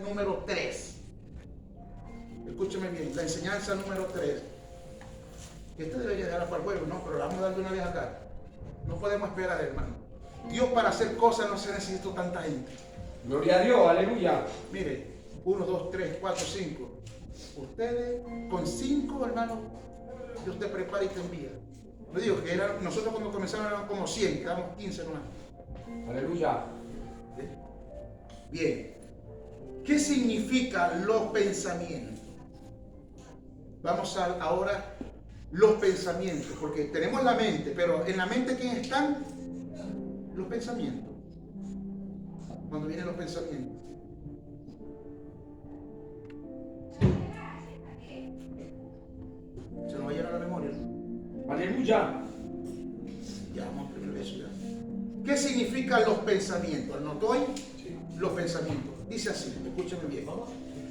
Número 3. Escúcheme bien, la enseñanza número 3. Este debería dejarla para el juego, ¿no? Pero la vamos a dar de una vez acá. No podemos esperar, hermano. Dios para hacer cosas no se necesita tanta gente. Gloria a Dios, aleluya. Mire, 1, 2, 3, 4, 5. Ustedes con 5, hermano, Dios te prepara y te envía. No digo que nosotros cuando comenzamos éramos como 100, quedamos 15 nomás. Aleluya. Bien. ¿Qué significan los pensamientos? Vamos a ahora los pensamientos, porque tenemos la mente, pero en la mente ¿quién están? Los pensamientos. Cuando vienen los pensamientos. Se nos va a llenar la memoria, ¿no? Aleluya. Ya vamos primero eso ya. ¿Qué significan los pensamientos? ¿Anotó ahí? Sí. Los pensamientos. Dice así, escúchame bien.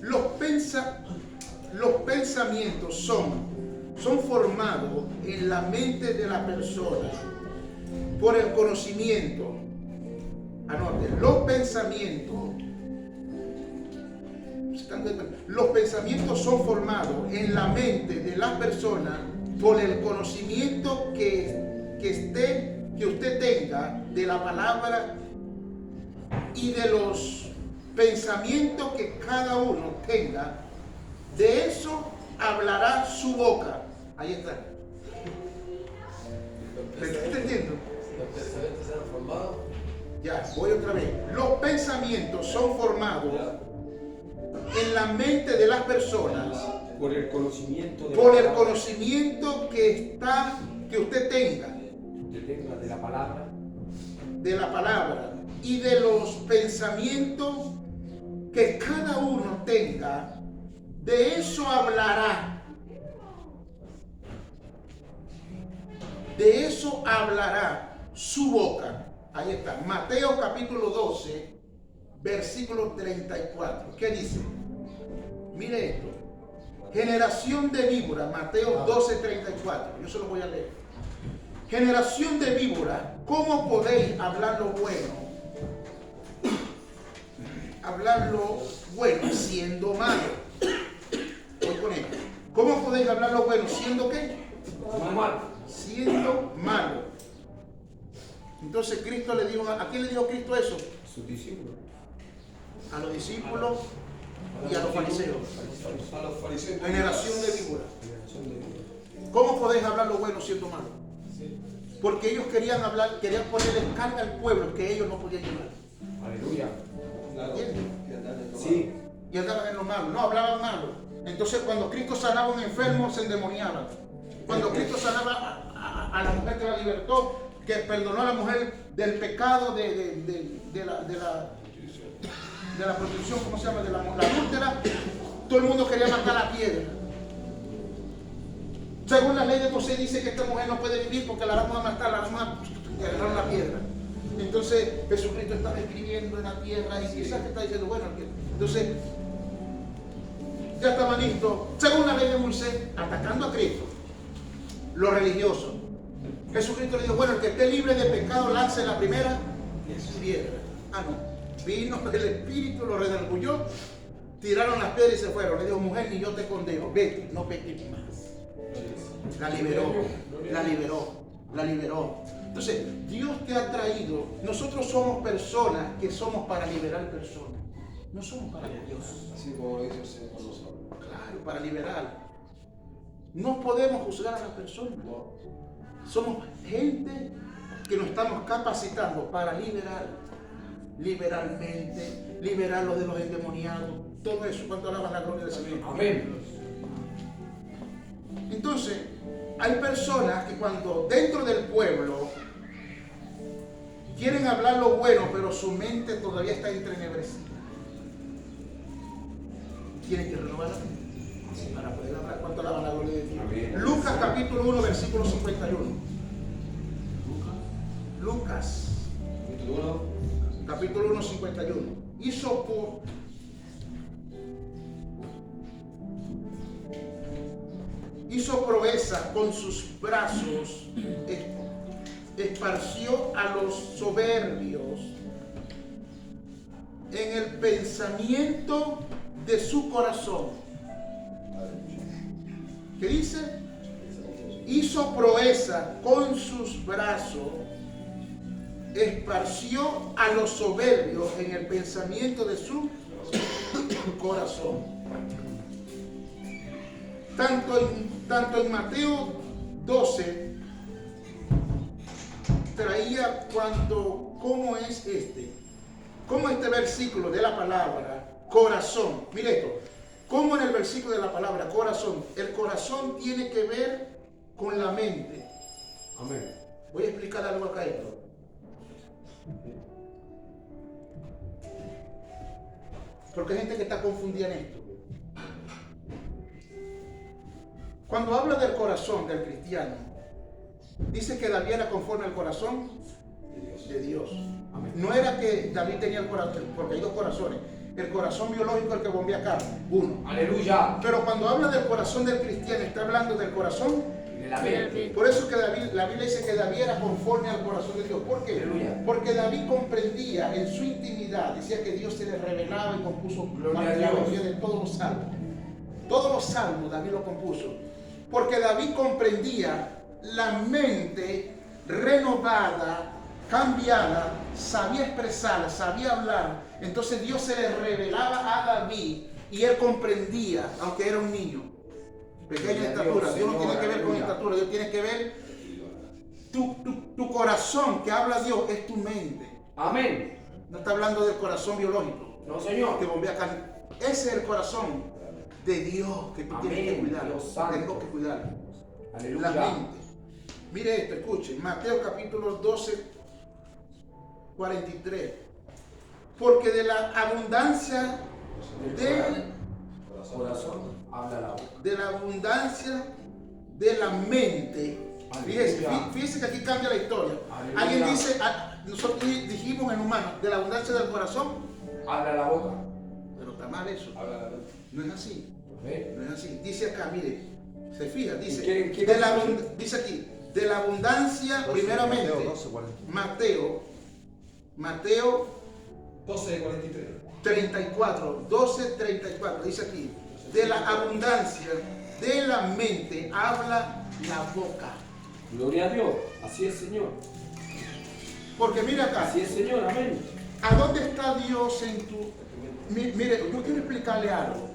Los pensamientos son formados en la mente de la persona por el conocimiento. Anoten, los pensamientos son formados en la mente de la persona por el conocimiento que usted tenga de la palabra y de los pensamientos que cada uno tenga. De eso hablará su boca. Ahí está. ¿Me está entendiendo? Los pensamientos serán formados. Ya, voy otra vez. Los pensamientos son formados en la mente de las personas Por el conocimiento de por la el palabra. conocimiento que usted tenga De la palabra. de la palabra y de los pensamientos que cada uno tenga. De eso hablará. De eso hablará su boca. Ahí está. Mateo capítulo 12, versículo 34. ¿Qué dice? Mire esto. Generación de víbora. Mateo 12, 34. Yo se lo voy a leer. Generación de víbora, ¿cómo podéis hablar lo bueno? Hablar lo bueno siendo malo. Voy con esto. ¿Cómo podéis hablar lo bueno siendo qué? Mal. Siendo malo. Entonces Cristo le dijo, ¿a quién le dijo Cristo eso? Sus discípulos. A los discípulos y a los fariseos. A los fariseos. Generación de víbora. Generación de Dios. ¿Cómo podéis hablar lo bueno siendo malo? Sí. Porque ellos querían ponerle carga al pueblo que ellos no podían llevar. Aleluya. Claro. ¿Entiendes? Que andan en lo Sí. Y andaban en lo malo, no hablaban malo. Entonces cuando Cristo sanaba a un enfermo se endemoniaban. Cuando Cristo sanaba a la mujer que la libertó, que perdonó a la mujer del pecado de la prostitución, ¿cómo se llama? De la adúltera, todo el mundo quería matar a piedra. Según la ley de Moisés dice que esta mujer no puede vivir porque la vamos a matar, la vamos a agarrar la piedra. Entonces Jesucristo estaba escribiendo en la tierra y quizás que está diciendo, bueno, entonces ya estaba listo, según la ley de Moisés, atacando a Cristo, los religiosos. Jesucristo le dijo, bueno, el que esté libre de pecado lance la primera piedra. Ah, no, vino el Espíritu, lo redarguyó, tiraron las piedras y se fueron. Le dijo, mujer, ni yo te condeno, vete, no peques más. La liberó, la liberó, la liberó. Entonces, Dios te ha traído, nosotros somos personas que somos para liberar personas. No somos para Dios. Así como lo dice el Señor con nosotros. Claro, para liberar. No podemos juzgar a las personas. Somos gente que nos estamos capacitando para liberar. Liberalmente, liberarlos de los endemoniados. Todo eso, cuando alaban la gloria del Señor. Amén. Entonces, hay personas que cuando dentro del pueblo quieren hablar lo bueno, pero su mente todavía está entrenebrecida. Tienen que renovar la mente para poder hablar. ¿Cuánto alaban la gloria de Dios? Amén. Lucas capítulo 1, versículo 51. Lucas capítulo 1, 51. Hizo proeza con sus brazos, esparció a los soberbios, en el pensamiento de su corazón. ¿Qué dice? Hizo proeza con sus brazos, esparció a los soberbios en el pensamiento de su corazón. Tanto en Mateo 12 traía cómo es cómo este versículo de la palabra corazón, mire esto, cómo en el versículo de la palabra corazón, el corazón tiene que ver con la mente. Amén. Voy a explicar algo acá esto. Porque hay gente que está confundida en esto. Cuando habla del corazón del cristiano, dice que David era conforme al corazón de Dios. Amén. No era que David tenía el corazón, porque hay dos corazones. El corazón biológico, el que bombea carne, uno. Aleluya. Pero cuando habla del corazón del cristiano, está hablando del corazón De la mente. Por eso que la Biblia dice que David era conforme al corazón de Dios. ¿Por qué? Aleluya. Porque David comprendía en su intimidad, decía que Dios se le revelaba y compuso Gloria a la Dios. mayoría de todos los salmos. Todos los salmos David lo compuso. Porque David comprendía la mente renovada, cambiada, sabía expresar, sabía hablar. Entonces Dios se le revelaba a David y él comprendía, aunque era un niño. Pequeña estatura. Dios no tiene que ver con estatura, Dios tiene que ver tu corazón que habla Dios es tu mente. Amén. No está hablando del corazón biológico No, Señor. que bombea carne. Ese es el corazón de Dios que tú Amén. tienes que cuidar. Dios santo. Tengo que cuidar. Aleluya. La mente. Mire esto, escuchen. Mateo capítulo 12, 43. Porque de la abundancia Corazón habla la boca. de la abundancia de la mente. Fíjese, fíjese que aquí cambia la historia. Aleluya. Alguien dice, nosotros dijimos en humano, de la abundancia del corazón, Habla la boca. pero está mal eso. Habla la mente. No es así. ¿Ve? No es así. Dice acá, mire, se fija, dice, ¿Qué dice aquí, de la abundancia, primeramente, Mateo 12, 43. Mateo 12, 43. 34, 12, 34, dice aquí, de la abundancia de la mente habla la boca. Gloria a Dios. Así es, Señor. Porque mira acá, Así es, Señor. Amén. ¿a dónde está Dios en tu... Mire, yo quiero explicarle algo.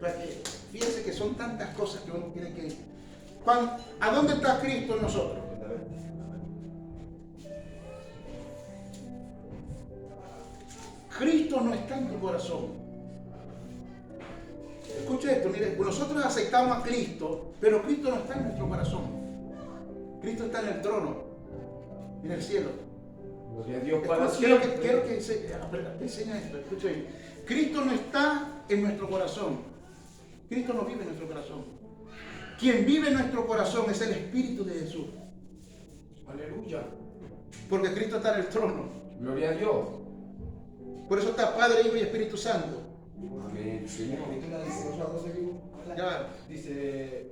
Para que, fíjense que son tantas cosas que uno tiene que... ¿A dónde está Cristo en nosotros? Cristo no está en tu corazón. Escucha esto, mire, nosotros aceptamos a Cristo, pero Cristo no está en nuestro corazón. Cristo está en el trono, en el cielo. Gloria a Dios para Quiero siempre. que enseñe esto, escucha bien. Cristo no está en nuestro corazón. Cristo no vive en nuestro corazón. Quien vive en nuestro corazón es el Espíritu de Jesús. Aleluya. Porque Cristo está en el trono. Gloria a Dios. Por eso está Padre, Hijo y Espíritu Santo. Amén, Señor. Ya. Dice,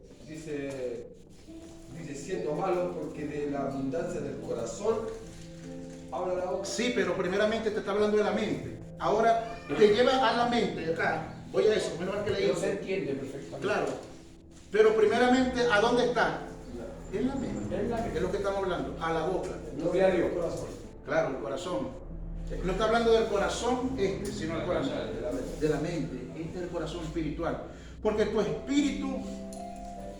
siendo malo, porque de la abundancia del corazón habla la boca. Sí, pero primeramente te está hablando de la mente. Ahora te lleva a la mente. Acá, oye eso, menos mal que le Dios se dice. entiende perfectamente. Claro. Pero primeramente, ¿a dónde está? En la mente. En la mente. Es lo que estamos hablando. A la boca. Gloria a Dios. Claro, el corazón. No está hablando del corazón sino el corazón de la mente. Este es el corazón espiritual. Porque tu espíritu,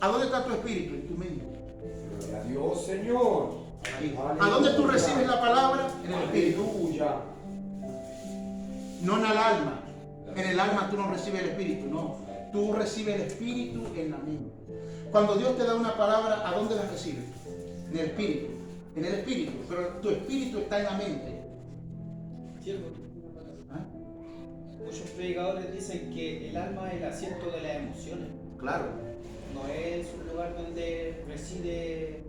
¿a dónde está tu espíritu? En tu mente. Gloria a Dios, Señor. Ahí. Aleluya. ¿A dónde tú recibes la palabra? En el espíritu. Aleluya. No en el alma. En el alma tú no recibes el espíritu, no. Tú recibes el espíritu en la mente. Cuando Dios te da una palabra, ¿a dónde la recibes? En el espíritu. En el espíritu. Pero tu espíritu está en la mente. Siervo, ¿Ah? muchos predicadores dicen que el alma es el asiento de las emociones. Claro. No es un lugar donde reside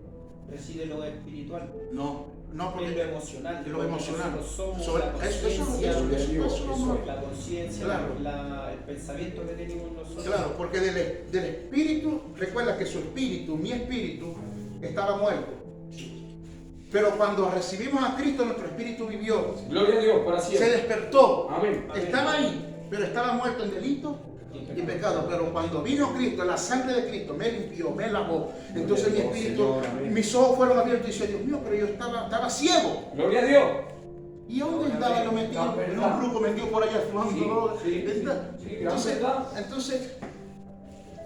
lo espiritual, No, no es lo porque emocional. lo emocional. Nosotros somos Sobre- la conciencia, Claro. la conciencia, Claro. el pensamiento que tenemos nosotros. Claro, porque del espíritu, recuerda que su espíritu, mi espíritu, estaba muerto. Pero cuando recibimos a Cristo, nuestro espíritu vivió, Gloria a Dios para se siempre. despertó. Amén. Estaba ahí, pero estaba muerto en delito y pecado. Pero cuando vino Cristo, la sangre de Cristo me limpió, me lavó. Entonces mi espíritu, Señor, amén. mis ojos fueron abiertos y dije, Dios mío, pero yo estaba ciego. Gloria a Dios. ¿Y dónde estaba yo metido? En un grupo metido por allá fumando. Sí, ¿Verdad? sí, gran verdad. Entonces,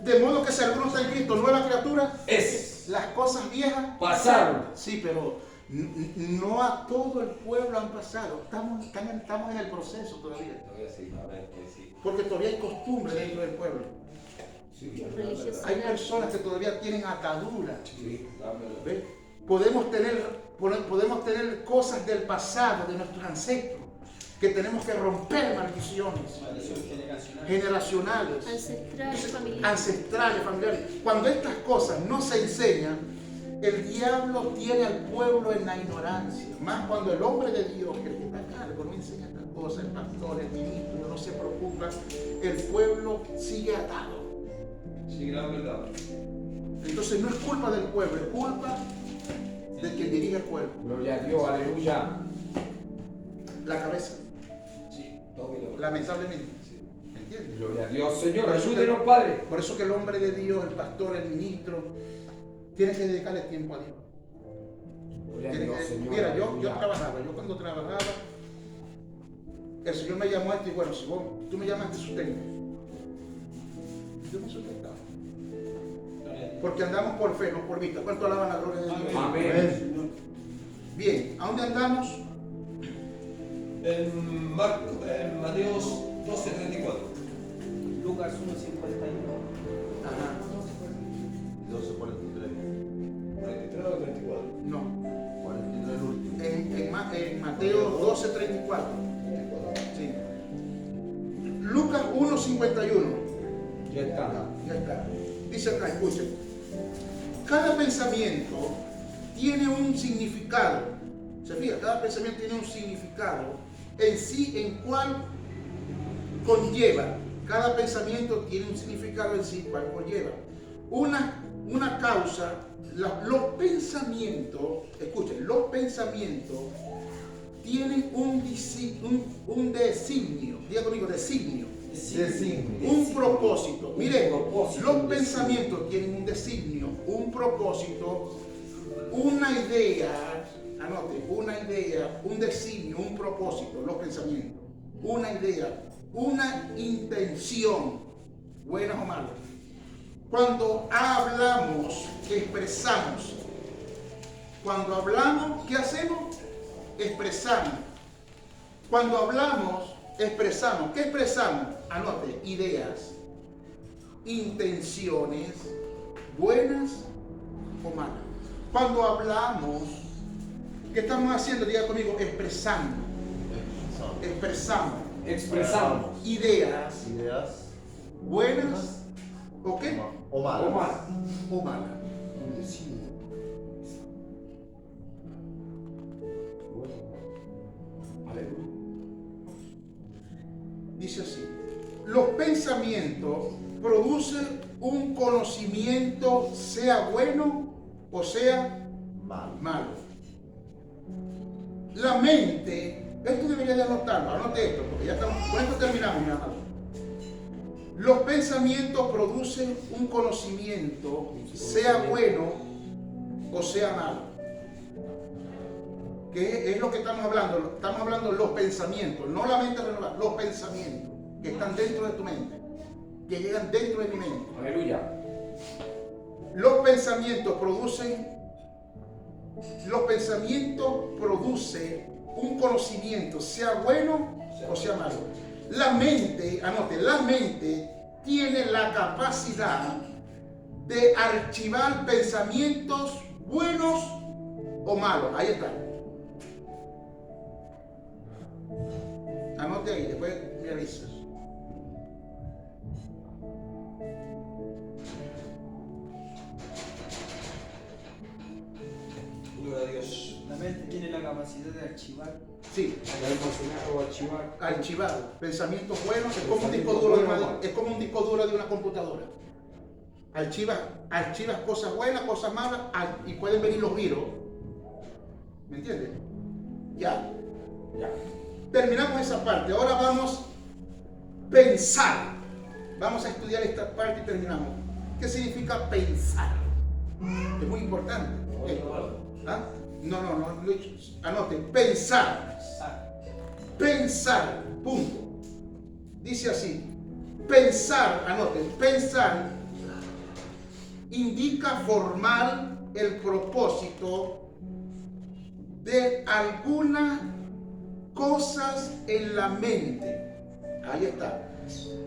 de modo que si alguno está en Cristo, nueva criatura, Es. las cosas viejas Pasaron. sí, pero no a todo el pueblo han pasado. Estamos en el proceso todavía. Porque todavía hay costumbre dentro del pueblo. Sí, Hay personas que todavía tienen ataduras. sí, la verdad. ¿Ves? Podemos tener cosas del pasado, de nuestros ancestros, que tenemos que romper maldiciones Maldición generacional. generacionales, Ancestrales, familiares. Cuando estas cosas no se enseñan, el diablo tiene al pueblo en la ignorancia. Más cuando el hombre de Dios, el que está a cargo, no enseña estas cosas, el pastor, el ministro, no se preocupa, el pueblo sigue atado. Sí, gran verdad. Entonces no es culpa del pueblo, es culpa de quien dirige el pueblo, Gloria a Dios, aleluya. la cabeza, Sí, tómelo. lamentablemente. Sí. ¿Me entiendes? Gloria a Dios, Señor. Ayúdenos, Padre. Por eso que el hombre de Dios, el pastor, el ministro, tiene que dedicarle tiempo a Dios. Gloria a Tiene Dios, que- Señor. Mira, yo aleluya. cuando trabajaba, el Señor me llamó a esto y bueno, si tú me llamas, te sustento. Yo me sustentaba. Porque andamos por fe, no por vista. ¿Cuánto alaban la gloria de Dios? Amén. Bien, ¿a dónde andamos? En Mateos 12:34. Lucas 1:51. Ajá. 12:43. 43 o 34. No. 43 el último. En Mateo 12:34. Sí. Lucas 1:51. Ya está. Ya está. Dice acá, escuchen. Cada pensamiento tiene un significado. Se fija, cada pensamiento tiene un significado en sí, en cual conlleva. Cada pensamiento tiene un significado en sí, cual conlleva. Una causa, los pensamientos, escuchen, los pensamientos tienen un designio. Diga conmigo, designio. Un propósito. Miren, los pensamientos tienen un designio, un propósito, una idea, anote, una idea, un designio, un propósito, los pensamientos, una idea, una intención, buenas o malas. Cuando hablamos, expresamos. Cuando hablamos, ¿qué hacemos? Expresamos. Cuando hablamos, expresamos. ¿Qué expresamos? Anote, ideas, intenciones, buenas o malas. Cuando hablamos, ¿qué estamos haciendo? Diga conmigo, expresando. Expresamos Expresamos. ideas, Ideas buenas o qué? o malas. O más. O malas. Aleluya. Dice así, los pensamientos producen un conocimiento, sea bueno o sea Mal. malo. La mente, esto debería de anotarlo, anote esto, porque ya estamos, con esto terminamos, mi amado. Los pensamientos producen un conocimiento, sea bueno o sea malo. ¿Qué es lo que estamos hablando? Estamos hablando de los pensamientos, no la mente renovada, los pensamientos que están dentro de tu mente, que llegan dentro de mi mente. Aleluya. Los pensamientos producen un conocimiento, sea bueno o sea malo. La mente, anote, la mente tiene la capacidad de archivar pensamientos buenos o malos. Ahí está. Anote ahí, después me avisas. Gloria a Dios. La mente tiene la capacidad de archivar. Sí, Almacenar o archivar. archivado. Pensamientos buenos es como un disco duro es como un disco duro de una computadora. Archivas cosas buenas, cosas malas y pueden venir los virus. ¿Me entiendes? Ya. Ya. Terminamos esa parte. Ahora vamos a pensar. Vamos a estudiar esta parte y terminamos. ¿Qué significa pensar? Es muy importante. ¿Ah? No, anote. Pensar. Pensar. Punto. Dice así. Pensar, anote. Pensar indica formar el propósito de algunas cosas en la mente. Ahí está.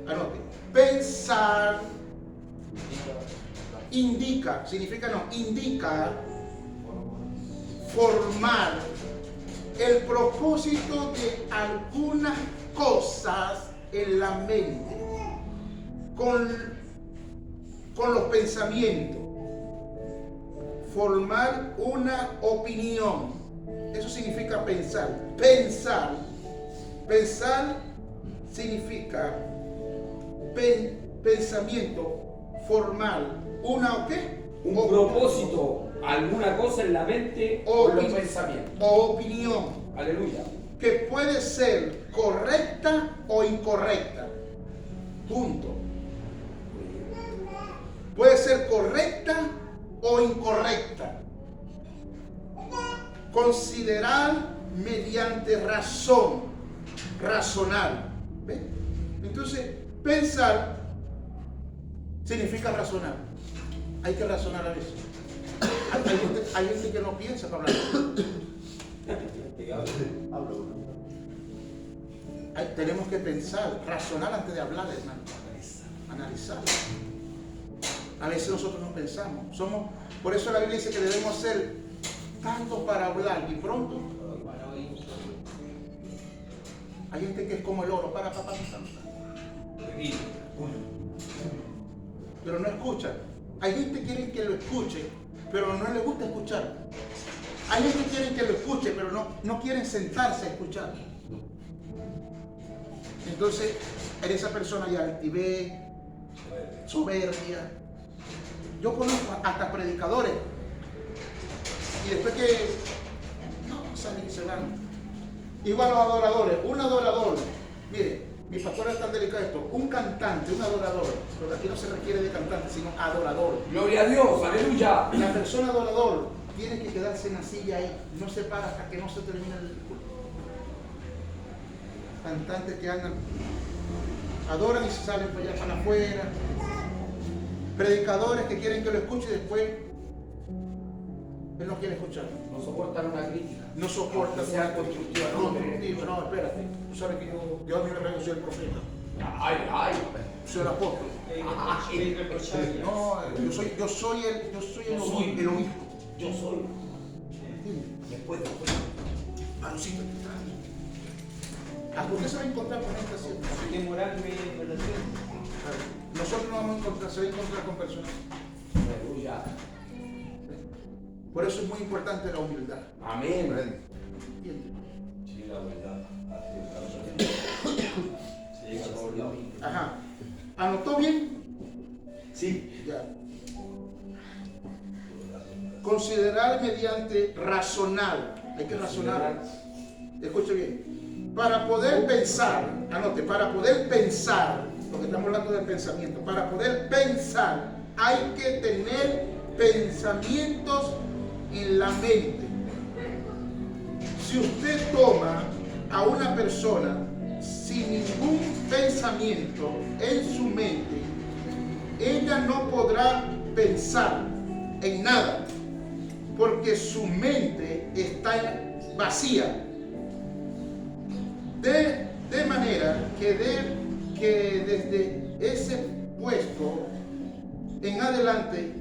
Anote. Pensar indica, significa no, indica formar el propósito de algunas cosas en la mente con los pensamientos. Formar una opinión. Eso significa pensar. Pensar significa pensamiento, formar una ¿o qué? Un propósito, alguna cosa en la mente o los pensamientos. O opinión. Aleluya. Que puede ser correcta o incorrecta. Punto. Puede ser correcta o incorrecta. Considerar mediante razón. Razonar. ¿Ves? Entonces, pensar significa razonar. Hay que razonar a veces. Hay gente que no piensa para hablar. Tenemos que pensar, razonar antes de hablar, hermano. Analizar. A veces nosotros no pensamos. Por eso la Biblia dice que debemos ser tanto para hablar y pronto. Hay gente que es como el oro, pero no escucha. Hay gente que quiere que lo escuche, pero no le gusta escuchar. Hay gente que quiere que lo escuche, pero no quieren sentarse a escuchar. Entonces, en esa persona hay altivez, soberbia. Yo conozco hasta predicadores. Y después que no salen y se van. Igual los adoradores. Un adorador. Mire, mi pastor es tan delicado esto. Un cantante, un adorador. Porque aquí no se requiere de cantante, sino adorador. Gloria a Dios, aleluya. La persona adorador tiene que quedarse en la silla ahí. No se para hasta que no se termine el culto. Cantantes que andan, adoran y se salen para allá, para afuera. Predicadores que quieren que lo escuche y después él no quiere escuchar. No soportan una crítica. No soporta Que sea constructiva. No, espérate. Tú sabes que yo a mí me refiero, soy el profeta. Ay. Soy el apóstol. No, yo soy el obispo. Yo soy. ¿Entiendes? Después. Pancito. ¿Por qué se va a encontrar con esta siempre? ¿Qué moral me relaciona? Nosotros no vamos a encontrar, se va a encontrar con personas. Aleluya. Por eso es muy importante la humildad. Amén. ¿Entiendes? Sí, la verdad. Se llega a todos lados. Ajá. ¿Anotó bien? Sí. Ya. Considerar mediante razonar. Hay que razonar. Escuche bien. Para poder pensar, anote, para poder pensar, porque estamos hablando del pensamiento, para poder pensar hay que tener pensamientos en la mente. Si usted toma a una persona sin ningún pensamiento en su mente, ella no podrá pensar en nada, porque su mente está vacía. De manera que desde ese puesto en adelante,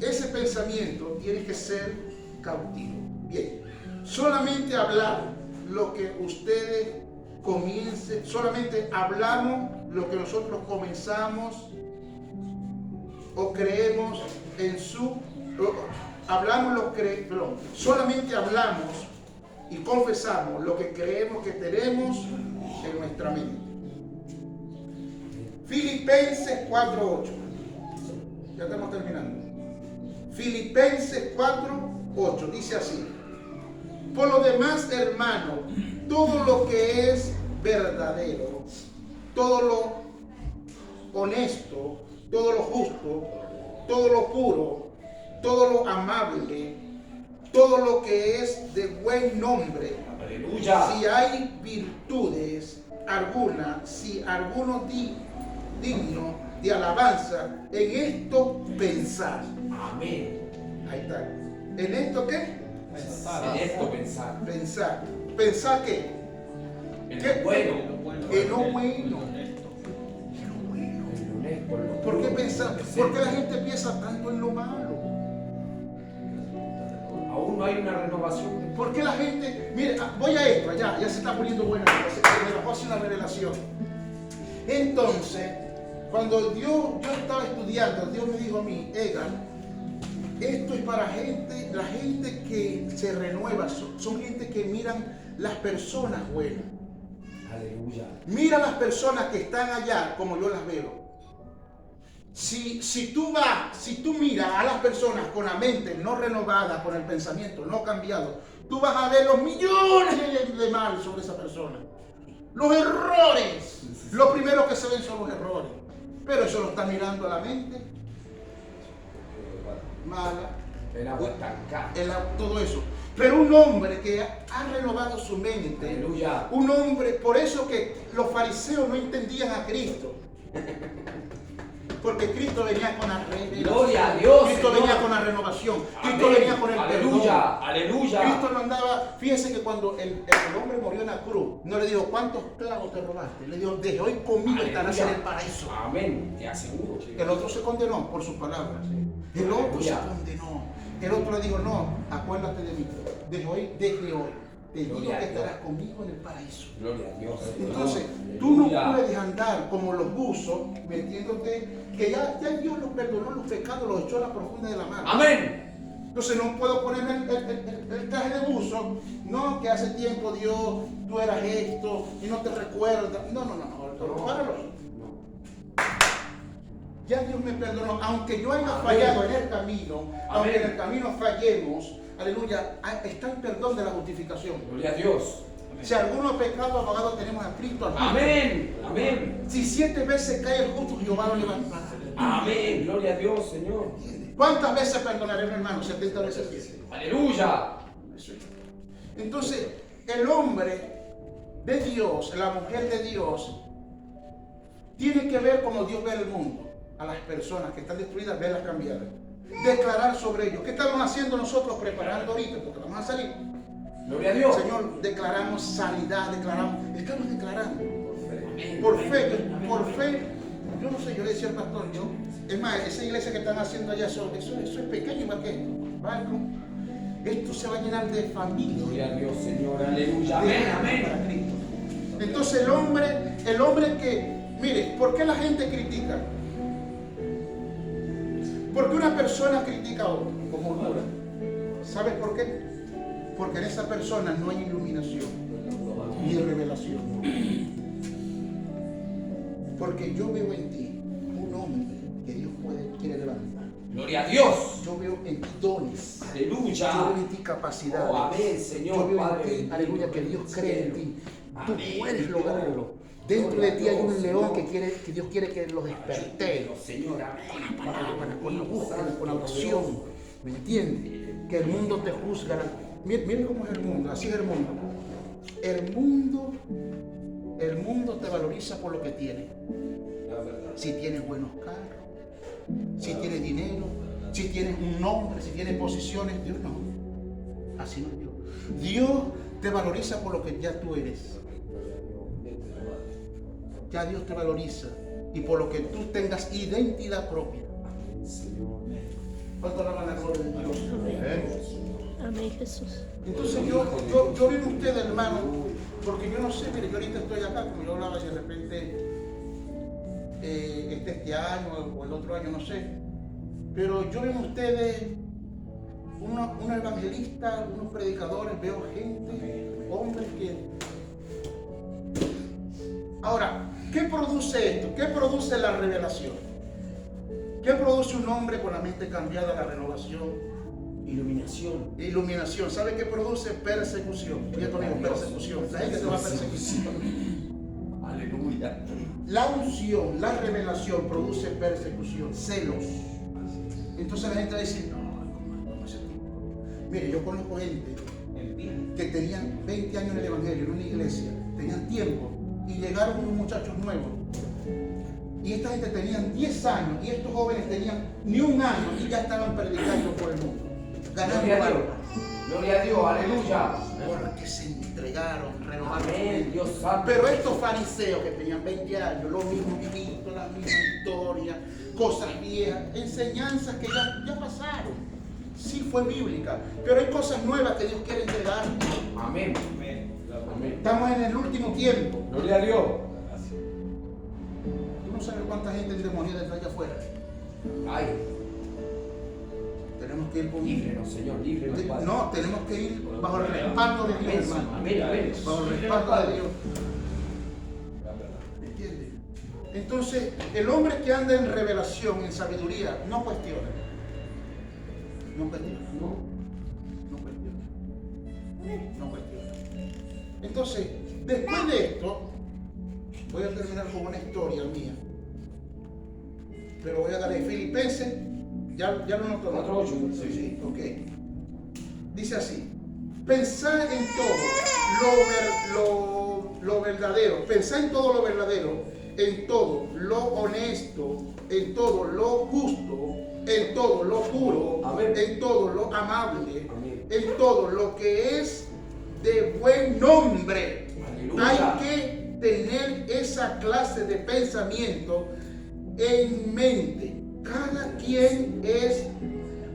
ese pensamiento tiene que ser cautivo. Bien, solamente hablar lo que ustedes comiencen, solamente hablamos lo que nosotros comenzamos o creemos en su, solamente hablamos y confesamos lo que creemos que tenemos en nuestra mente. Filipenses 4:8. Ya estamos terminando. Filipenses 4:8 dice así: Por lo demás, hermano, todo lo que es verdadero, todo lo honesto, todo lo justo, todo lo puro, todo lo amable, todo lo que es de buen nombre. Aleluya. Si hay virtudes alguna, si alguno digno de alabanza, en esto pensar. Amén. Ahí está. ¿En esto qué? En esto pensar. Pensar. ¿Pensar qué? En ¿Qué? lo bueno. En lo bueno. En lo honesto, en lo ¿Por qué puro. pensar? ¿Por qué la gente piensa tanto en lo malo? Aún no hay una renovación. ¿Por qué la gente? Mire, voy a esto, ya se está poniendo bueno. Me bajó así una revelación. Entonces, cuando yo estaba estudiando, Dios me dijo a mí, Egan, esto es para la gente que se renueva, son gente que miran las personas buenas. Aleluya. Mira las personas que están allá como yo las veo. Si tú miras a las personas con la mente no renovada, con el pensamiento no cambiado, tú vas a ver los millones de mal sobre esa persona. Los errores. Lo primero que se ven son los errores. Pero eso lo está mirando a la mente mala, El agua estancada. todo eso. Pero un hombre que ha renovado su mente, Aleluya. un hombre, por eso que los fariseos no entendían a Cristo. Porque Cristo venía con la revelación. Gloria a Dios, Cristo Señor. venía con la renovación. Cristo Amén. venía con el Aleluya. perdón. Aleluya. Cristo no andaba, fíjese que cuando el hombre murió en la cruz, no le dijo, ¿cuántos clavos te robaste? Le dijo, desde hoy conmigo estarás en el paraíso. Amén. Te aseguro. El otro se condenó por sus palabras. El otro se condenó. El otro le dijo, no, acuérdate de mí. Desde hoy, te digo Gloria que a Dios. estarás conmigo en el paraíso. Gloria a Dios. Entonces, tú no Aleluya. puedes andar como los buzos, metiéndote, que ya Dios los perdonó los pecados, los echó a la profunda de la mar. Amén. Entonces no puedo ponerme el traje de buzo, no, que hace tiempo Dios, tú eras esto y no te recuerdas. No, páralo. Ya Dios me perdonó, aunque yo haya fallado en el camino, aunque en el camino fallemos, aleluya, está el perdón de la justificación. Gloria a Dios. Si alguno ha pecado, abogado tenemos a Cristo. Al Amén. Amén. Si 7 veces cae el justo, Jehová lo levantará. Amén. Gloria a Dios, Señor. ¿Cuántas veces perdonaremos, hermano? 70 veces 7. Aleluya. Entonces, el hombre de Dios, la mujer de Dios, tiene que ver como Dios ve el mundo. A las personas que están destruidas, verlas cambiadas. Declarar sobre ellos. ¿Qué estamos haciendo nosotros preparando ahorita? Porque vamos a salir. Gloria a Dios. Señor, declaramos sanidad, estamos declarando. Amén. Por fe, yo no sé, yo le decía al pastor, es más, esa iglesia que están haciendo allá, eso es pequeño más que esto. Barco. Esto se va a llenar de familia. Gloria a Dios, Señor. Aleluya. Amén. Amén. Entonces el hombre que, mire, ¿por qué la gente critica? Porque una persona critica a otra, como murmura. ¿Sabes por qué? Porque en esa persona no hay iluminación ni revelación. Porque yo veo en ti un hombre que Dios quiere levantar. Gloria a Dios. Yo veo en ti dones. Aleluya. Yo veo en ti capacidades. Oh, amén, Señor. Yo veo Padre en ti, bendito, aleluya, que del Dios cree en cielo. ti. Tú Amén. puedes lograrlo. Dentro de ti hay un león que Dios quiere que lo desperté. Señor, amén. Con la búsqueda, con la oración. ¿Me entiendes? Que el mundo te juzga. Miren cómo es el mundo, así es el mundo. El mundo te valoriza por lo que tienes. Si tienes buenos carros, si tienes dinero, si tienes un nombre, si tienes posiciones, Dios no. Así no es Dios. Dios te valoriza por lo que ya tú eres. Ya Dios te valoriza y por lo que tú tengas identidad propia. ¿Cuánto alaban la gloria de Dios? Amén, Jesús. Entonces yo vi en ustedes, hermano, porque yo no sé, mire, yo ahorita estoy acá, como yo hablaba y de repente este año o el otro año, no sé, pero yo veo en ustedes unos evangelistas, unos predicadores, veo gente, hombres que... Ahora, ¿qué produce esto? ¿Qué produce la revelación? ¿Qué produce un hombre con la mente cambiada, la renovación? Iluminación. Iluminación. ¿Sabe qué produce? Persecución. Diga conmigo, persecución. La gente te va a perseguir. Aleluya. La unción, la revelación produce persecución, celos. Entonces la gente va a decir, no, ese tipo. Mire, yo conozco gente que tenían 20 años en el Evangelio, en una iglesia, tenían tiempo, y llegaron unos muchachos nuevos. Y esta gente tenían 10 años, y estos jóvenes tenían ni un año, y ya estaban predicando por el mundo. Ganando Gloria a Dios. almas. Gloria a Dios, aleluya. Porque se entregaron, renovaron. Amén, Dios santo. Pero estos fariseos que tenían 20 años, lo mismo vivito, la misma historia, cosas viejas, enseñanzas que ya pasaron. Sí fue bíblica, pero hay cosas nuevas que Dios quiere entregar. Amén. Amén. Estamos en el último tiempo. Gloria a Dios. Tú no sabes cuánta gente endemoniada está allá afuera. Ay, Tenemos que ir con... líbrenos, Señor, líbrenos, Padre. No, tenemos que ir bajo el respaldo de Dios, Amén, hermano. amén, amén. Bajo el respaldo de Dios. ¿Entiendes? Entonces, el hombre que anda en revelación, en sabiduría, no cuestiona. No cuestiona. No cuestiona. No cuestiona. Entonces, después de esto, voy a terminar con una historia mía. Pero voy a darle Filipenses. Ya lo noto. 4:8. Sí, ok. Dice así: pensad en todo lo verdadero, pensad en todo lo verdadero, en todo lo honesto, en todo lo justo, en todo lo puro, Amén. en todo lo amable, Amén. en todo lo que es de buen nombre. Aleluya. Hay que tener esa clase de pensamiento en mente. Cada quien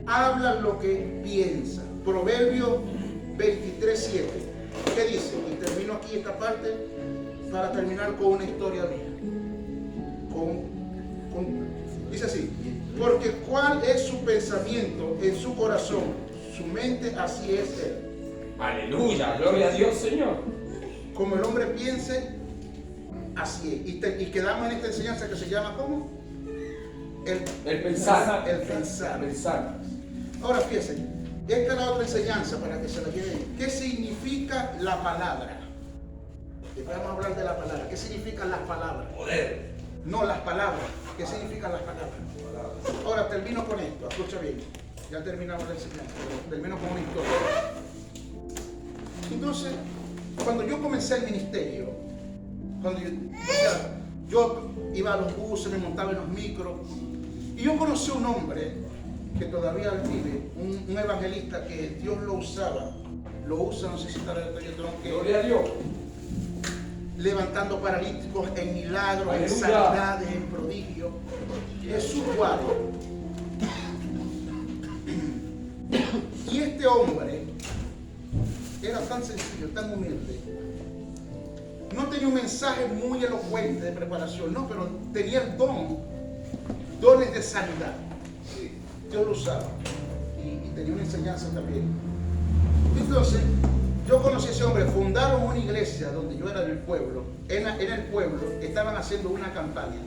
habla lo que piensa. Proverbio 23:7. ¿Qué dice? Y termino aquí esta parte para terminar con una historia mía. Dice así: porque cuál es su pensamiento en su corazón, su mente así es él. Aleluya, gloria a Dios, Señor. Como el hombre piense, así es. Y quedamos en esta enseñanza que se llama ¿cómo? El pensar. El pensar. Pensar. Ahora fíjense, esta es la otra enseñanza para que se la lleven. ¿Qué significa la palabra? Después vamos a hablar de la palabra. ¿Qué significan las palabras? Poder. No, las palabras. ¿Qué significan las palabras? Ahora termino con esto, escucha bien. Ya terminamos la enseñanza, pero termino con una historia. Entonces, cuando yo comencé el ministerio, yo iba a los buses, me montaba en los micros, y yo conocí a un hombre que todavía vive, un evangelista que Dios lo usaba, lo usa, no sé si está en el proyecto, Gloria a Dios. levantando paralíticos en milagros, en Aleluya. sanidades, en prodigios. Jesús guarda. Y este hombre era tan sencillo, tan humilde. No tenía un mensaje muy elocuente de preparación, no, pero tenía el dones de sanidad. Dios lo usaba. Y tenía una enseñanza también. Entonces, yo conocí a ese hombre, fundaron una iglesia donde yo era del pueblo. En el pueblo estaban haciendo una campaña.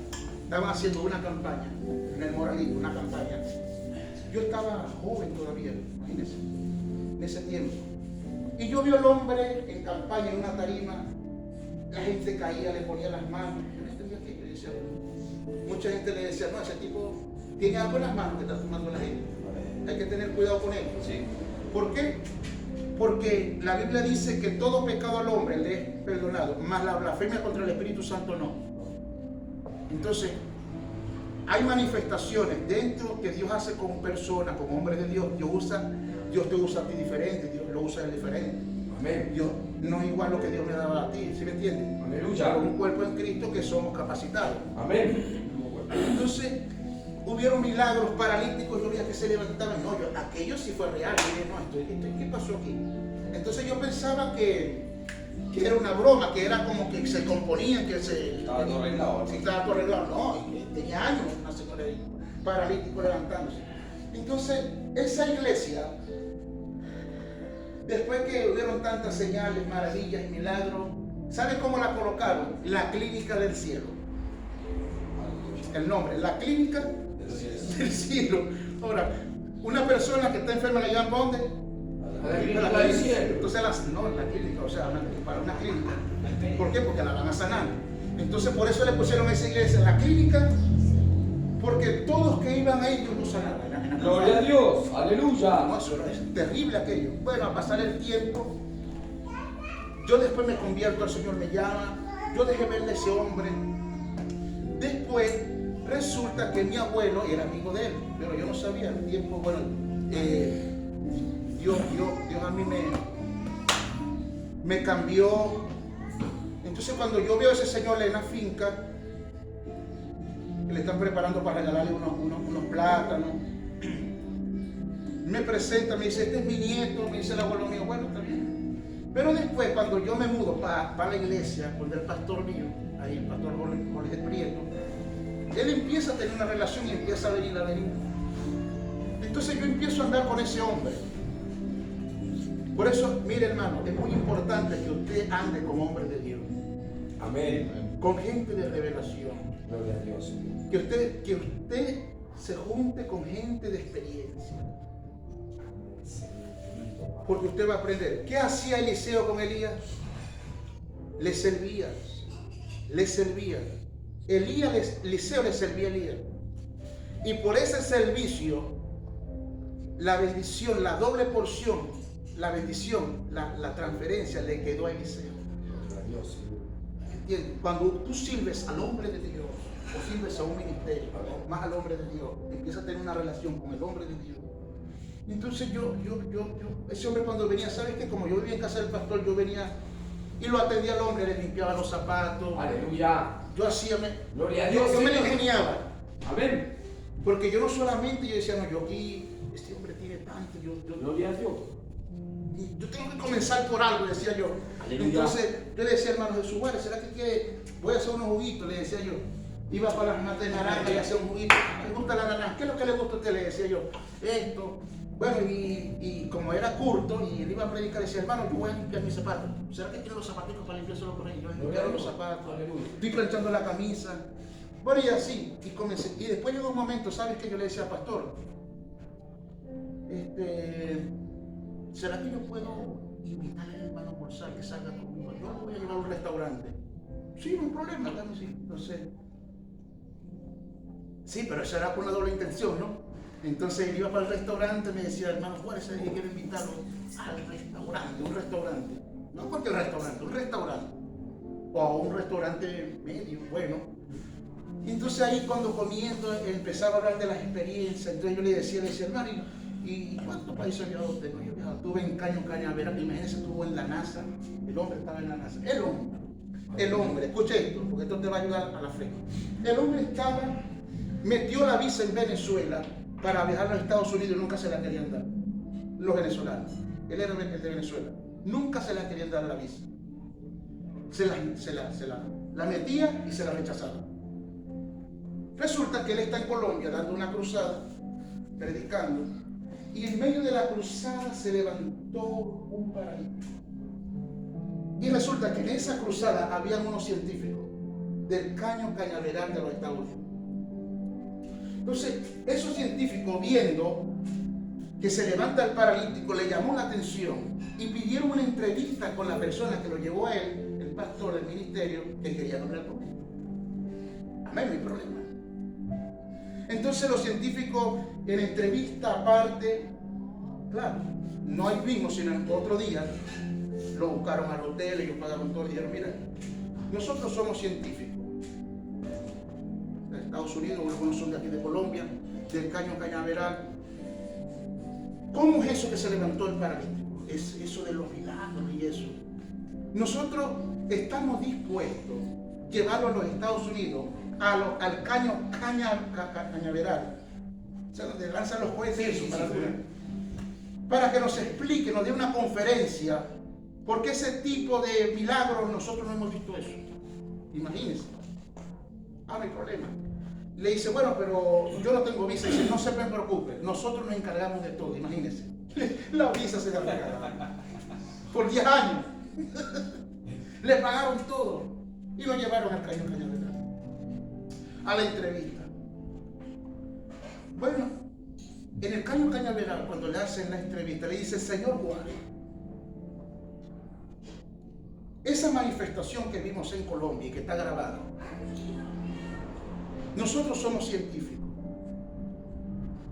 En el Moralito, una campaña. Yo estaba joven todavía, imagínense, en ese tiempo. Y yo vi al hombre en campaña, en una tarima. La gente caía, le ponía las manos. Yo no entendía qué le decía. Mucha gente le decía, no, ese tipo tiene algo en las manos que está tomando la gente. Hay que tener cuidado con él. Sí. ¿Por qué? Porque la Biblia dice que todo pecado al hombre le es perdonado, mas la blasfemia contra el Espíritu Santo no. Entonces, hay manifestaciones dentro que Dios hace con personas, con hombres de Dios. Dios te usa a ti diferente, Dios lo usa a él diferente. Amén. Dios no es igual lo que Dios me daba a ti, ¿sí me entiendes? Aleluya. Pero un cuerpo en Cristo que somos capacitados. Amén. Entonces, hubieron milagros paralíticos, yo veía que se levantaban. No, aquello sí fue real. Yo dije, no, ¿qué pasó aquí? Entonces yo pensaba que era una broma, que era como que se componían, que Estaba todo arreglado. sí, estaba todo arreglado. No, y tenía años una señora ahí, paralítico levantándose. Entonces, esa iglesia, después que hubieron tantas señales, maravillas y milagros, ¿sabe cómo la colocaron? La Clínica del Cielo. El nombre, la Clínica del Cielo. Ahora, Una persona que está enferma la llevan ¿para dónde? A la clínica del cielo. Entonces, no, en la clínica, o sea, para una clínica. ¿Por qué? Porque la van a sanar. Entonces, por eso le pusieron esa iglesia en la clínica, porque todos que iban ahí, Dios los sanaba. Gloria a Dios, aleluya. No, eso es terrible aquello. Bueno, a pasar el tiempo, yo después me convierto, el Señor me llama, yo dejé verle a ese hombre. Después, resulta que mi abuelo era amigo de él, pero yo no sabía el tiempo. Bueno, Dios a mí me cambió. Entonces, cuando yo veo a ese señor en la finca, que le están preparando para regalarle unos plátanos, me presenta, me dice, este es mi nieto, me dice el abuelo mío. Bueno, está bien. Pero después, cuando yo me mudo para la iglesia, con el pastor mío, ahí el pastor Jorge Prieto, él empieza a tener una relación y empieza a venir. Entonces yo empiezo a andar con ese hombre. Por eso, mire hermano, es muy importante que usted ande como hombre de Dios. Amén. Con gente de revelación. Gloria a Dios. Que usted se junte con gente de experiencia. Porque usted va a aprender. ¿Qué hacía Eliseo con Elías? Le servía. Eliseo le servía a Elías. Y por ese servicio, la bendición, la doble porción, la bendición, la transferencia le quedó a Eliseo. Gloria a Dios. ¿Entiendes? Cuando tú sirves al hombre de Dios, o sirves a un ministerio, más al hombre de Dios, empiezas a tener una relación con el hombre de Dios. Entonces ese hombre cuando venía, ¿sabes qué? Como yo vivía en casa del pastor, yo venía y lo atendía al hombre, le limpiaba los zapatos. Aleluya. Yo hacía, Gloria a Dios. yo me lo ingeniaba. Amén. Porque yo no solamente, yo decía, no, yo aquí, este hombre tiene tanto, Gloria a Dios. yo tengo que comenzar por algo, decía yo. Aleluya. Entonces, yo le decía, hermano Jesús, bueno, ¿será que voy a hacer unos juguitos? Le decía yo. Iba para las matas de naranja y hacía un juguito. ¿Me gusta la naranja? ¿Qué es lo que le gusta a usted? Le decía yo. Esto. Bueno, y como era curto y él iba a predicar, le decía, hermano, yo voy a limpiar mis zapatos. ¿Será que tiene los zapaticos para limpiárselo con ellos? Yo limpiaba los zapatos. Aleluya. Estoy planchando la camisa. Bueno, y así. Y comencé. Y después llegó un momento, ¿sabes qué? Yo le decía, pastor, ¿será que yo puedo invitar al hermano a almorzar, que salga conmigo? Yo lo voy a llevar a un restaurante. Sí, no hay problema, claro, sí. Entonces, sí, pero eso era con una doble intención, ¿no? Entonces él iba para el restaurante, me decía, hermano Juárez, yo quiero invitarlo al restaurante, un restaurante. No cualquier restaurante, un restaurante. O a un restaurante medio, bueno. Entonces ahí cuando comiendo empezaba a hablar de las experiencias, entonces yo le decía, hermano, ¿y cuántos países ha viajado usted? No, yo he viajado, estuve en Cañaveral, imagínense, estuvo en la NASA, el hombre estaba en la NASA, el hombre, escuche esto, porque esto te va a ayudar a la fe. El hombre metió la visa en Venezuela para viajar a los Estados Unidos y nunca se la querían dar, los venezolanos. Él era el de Venezuela, nunca se la querían dar la visa. La metía y se la rechazaban. Resulta que él está en Colombia dando una cruzada, predicando, y en medio de la cruzada se levantó un paralítico. Y resulta que en esa cruzada habían unos científicos del Cañaveral de los Estados Unidos. Entonces, esos científicos, viendo que se levanta el paralítico, le llamó la atención y pidieron una entrevista con la persona que lo llevó a él, el pastor del ministerio, que quería hablar con él. Amén, no hay problema. Entonces los científicos en entrevista aparte, claro, no hay mismo, sino en otro día, lo buscaron al hotel, ellos pagaron todo y dijeron, mira, nosotros somos científicos. De Estados Unidos, algunos son de aquí de Colombia, del Cañaveral. ¿Cómo es eso que se levantó el paralítico? Es eso de los milagros y eso. Nosotros estamos dispuestos a llevarlo a los Estados Unidos, al Cañaveral, o sea, donde lanzan los cohetes, sí, para que nos explique, nos dé una conferencia, porque ese tipo de milagros nosotros no hemos visto eso. Imagínense. No hay problema. Le dice, bueno, pero yo no tengo visa. Dice, no se preocupe, nosotros nos encargamos de todo. Imagínense. La visa se la regalaron. Por 10 años. Le pagaron todo. Y lo llevaron al Cañaveral. A la entrevista. Bueno, En el Caño Cañaveral, cuando le hacen la entrevista, le dice, señor Juan, esa manifestación que vimos en Colombia y que está grabada, nosotros somos científicos.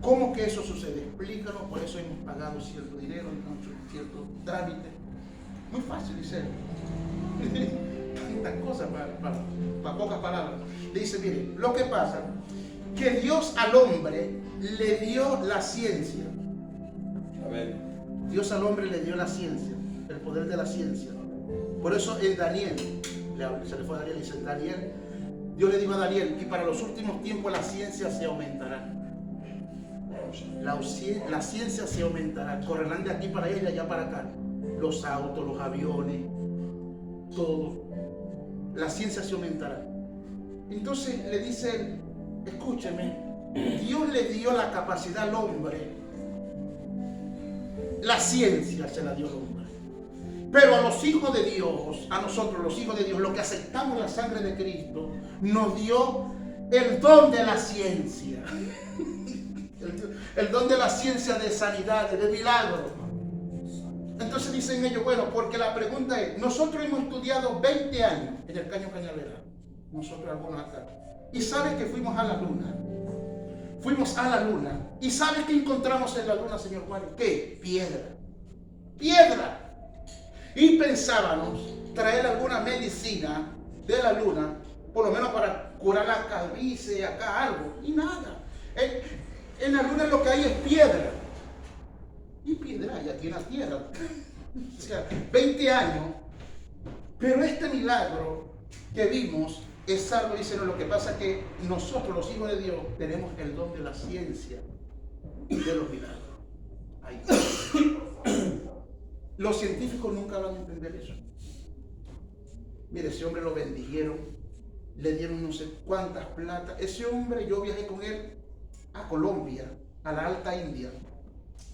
¿Cómo que eso sucede? Explícanos, por eso hemos pagado cierto dinero, cierto trámite. Muy fácil, dice él. Tantas cosas para pocas palabras. Le dice, mire, lo que pasa que Dios al hombre le dio la ciencia. Amén. Dios al hombre le dio la ciencia, el poder de la ciencia. Por eso en Daniel, se le fue a Daniel y dice, en Daniel, Dios le dijo a Daniel, y para los últimos tiempos la ciencia se aumentará. La ciencia se aumentará, correrán de aquí para allá y de allá para acá. Los autos, los aviones, todo. La ciencia se aumentará. Entonces le dice él, escúcheme, Dios le dio la capacidad al hombre, la ciencia se la dio al hombre. Pero a los hijos de Dios, a nosotros los hijos de Dios, los que aceptamos la sangre de Cristo, nos dio el don de la ciencia. El don de la ciencia de sanidad, de milagro. Entonces dicen ellos, bueno, porque la pregunta es, nosotros hemos estudiado 20 años en el Caño Cañaveral, nosotros algunos acá, y sabes que fuimos a la luna. Fuimos a la luna. ¿Y sabes qué encontramos en la luna, señor Juan? ¿Qué? Piedra. Piedra. Y pensábamos traer alguna medicina de la luna, por lo menos para curar la calvicie, acá algo, y nada. En la luna lo que hay es piedra. Y piedra hay aquí en la tierra. O sea, 20 años. Pero este milagro que vimos es algo, dicen, lo que pasa es que nosotros, los hijos de Dios, tenemos el don de la ciencia y de los milagros. Ahí. Los científicos nunca van a entender eso. Mire, ese hombre lo bendijeron, le dieron no sé cuántas plata. Ese hombre, yo viajé con él a Colombia, a la Alta India,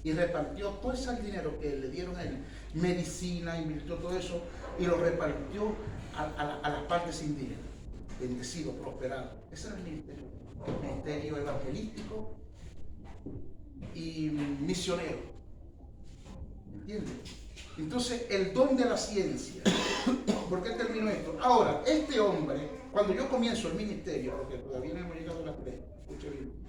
y repartió todo ese dinero que le dieron a él, medicina, invirtió todo eso, y lo repartió a las partes indígenas. Bendecido, prosperado. Ese era el ministerio evangelístico y misionero. ¿Entiendes? Entonces, el don de la ciencia. ¿Por qué termino esto? Ahora, este hombre, cuando yo comienzo el ministerio, porque todavía no hemos llegado a las 3, escuche bien.